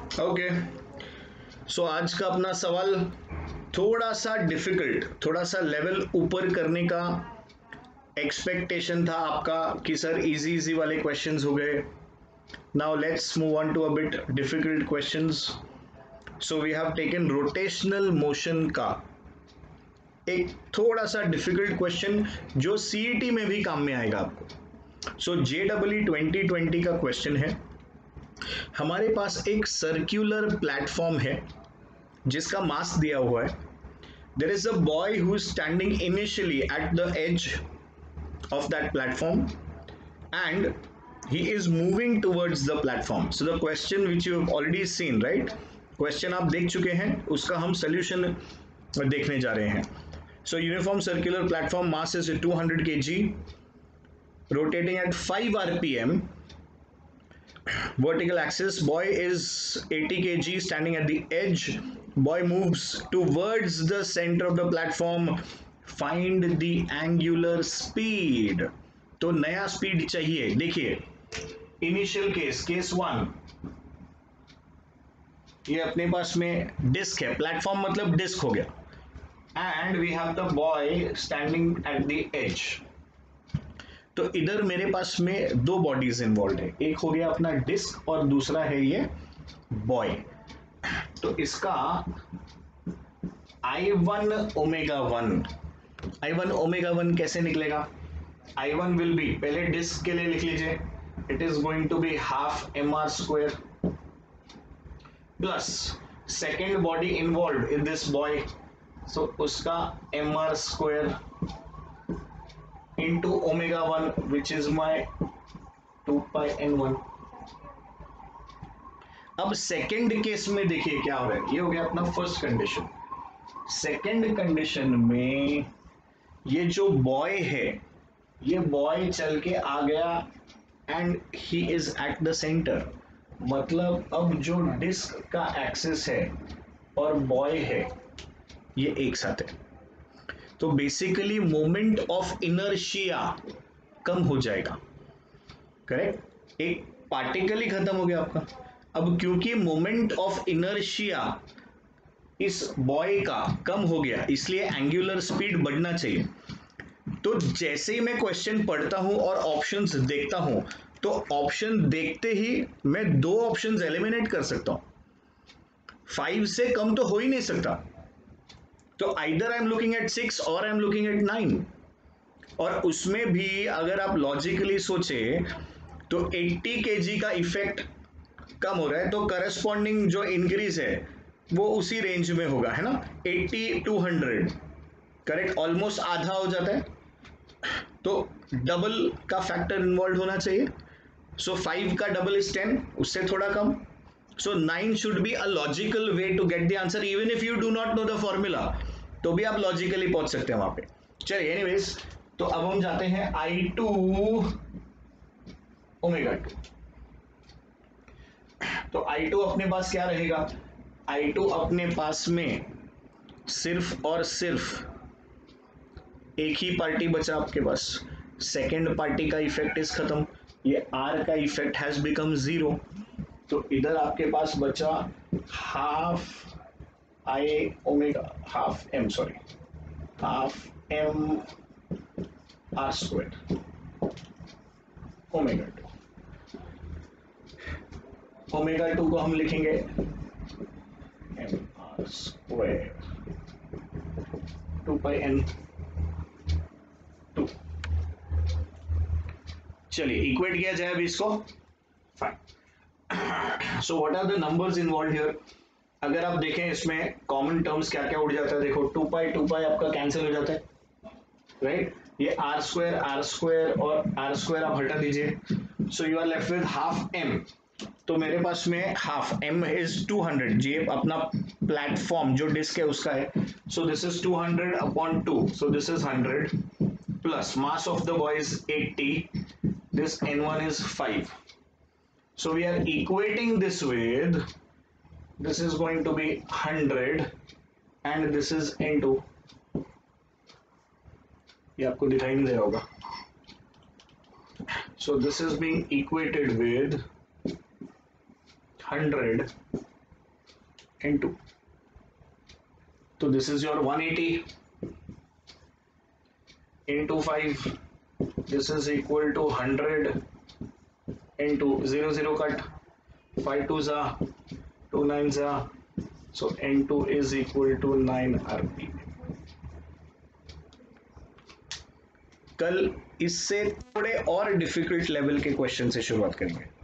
Okay, सो आज का अपना सवाल थोड़ा सा डिफिकल्ट, थोड़ा सा लेवल ऊपर करने का एक्सपेक्टेशन था आपका कि सर इजी इजी वाले क्वेश्चंस हो गए. Now let's move on to a bit difficult questions. So we have taken rotational motion का एक थोड़ा सा डिफिकल्ट क्वेश्चन जो सीईटी में भी काम में आएगा आपको. सो JEE 2020 का क्वेश्चन है. हमारे पास एक सर्क्यूलर प्लेटफॉर्म है जिसका मास दिया हुआ है. There is a boy who is standing initially at the edge of that platform and he is moving towards the platform. So the question which you have already seen, right? Question आप देख चुके हैं, उसका हम solution देखने जा रहे हैं. So uniform circular platform mass is 200 kg, rotating at 5 rpm. Vertical axis, boy is 80 kg, standing at the edge. Boy moves towards the center of the platform. Find the angular speed. तो नया speed चाहिए. देखिए, initial case 1, ये अपने पास में disc है, platform मतलब disc हो गया, and we have the boy standing at the edge. तो इधर मेरे पास में दो बॉडीज इन्वॉल्व है, एक हो गया अपना डिस्क और दूसरा है ये बॉय. तो इसका I1 ओमेगा 1 कैसे निकलेगा? I1 will be, पहले डिस्क के लिए लिख लीजिए, it is going to be half mr square plus second body involve in this boy, so उसका mr square into omega 1 which is my 2πn1. अब सेकेंड केस में देखिए क्या हो रहा है. ये हो गया अपना फर्स्ट कंडीशन. सेकेंड कंडीशन में ये जो बॉय है, ये बॉय चल के आ गया and he is at the centre. मतलब अब जो डिस्क का एक्सिस है और बॉय है ये एक साथ है. तो बेसिकली मोमेंट ऑफ इनर्शिया कम हो जाएगा. करेक्ट, एक पार्टिकल ही खत्म हो गया आपका. अब क्योंकि मोमेंट ऑफ इनर्शिया इस बॉय का कम हो गया, इसलिए एंगुलर स्पीड बढ़ना चाहिए. तो जैसे ही मैं क्वेश्चन पढ़ता हूं और ऑप्शंस देखता हूं, तो ऑप्शन देखते ही मैं दो ऑप्शंस एलिमिनेट कर सकता हूं. 5 से कम तो हो ही नहीं सकता. तो either I am looking at 6 और आई एम लुकिंग एट 9. और उसमें भी अगर आप लॉजिकली सोचे तो 80 kg का इफेक्ट कम हो रहा है, तो करस्पॉन्डिंग जो इंक्रीज है वो उसी रेंज में होगा, है ना. 80 to 100, करेक्ट, ऑलमोस्ट आधा हो जाता है. तो डबल का फैक्टर इन्वॉल्व होना चाहिए. सो 5 का डबल इज 10, उससे थोड़ा कम. So 9 should be a logical way to get the answer. Even if you do not know the formula तो भी आप लॉजिकली पहुंच सकते हैं वहां पे. चलिए, एनीवेज, तो अब हम जाते हैं I2 ओमेगा 2. तो I2 अपने पास क्या रहेगा? I2 अपने पास में सिर्फ और सिर्फ एक ही पार्टी बचा आपके पास. सेकेंड पार्टी का इफेक्ट इज खत्म, ये आर का इफेक्ट हैज बिकम 0. तो इधर आपके पास बचा half m r square omega 2. Omega 2 को हम लिखेंगे mr स्क्वायर 2πn2. चलिए, इक्वेट किया जाए अभी इसको. Fine. So what are the numbers involved here? अगर आप देखें इसमें कॉमन टर्म्स क्या क्या उड़ जाता है. देखो 2π आपका कैंसिल हो जाता है, राइट. ये r स्क्वायर और r स्क्वायर आप हटा दीजिए. So you are left with half m. तो मेरे पास में हाफ m इज 200. ये अपना प्लेटफॉर्म जो डिस्क है उसका है. So this is 200 upon 2, so this is 100 plus mass of the boy is 80. This n1 is 5. So we are equating this with, this is going to be 100 and this is n2. ये आपको दिखाई नहीं दे रहा होगा. So this is being equated with 100 into, तो this is your 180 into 5, this is equal to 100 into 0 0 cut, 5 2s are 2 9s are, so N2 is equal to 9 rpm. कल इससे थोड़े और डिफिकल्ट लेवल के क्वेश्चन से शुरुआत करेंगे.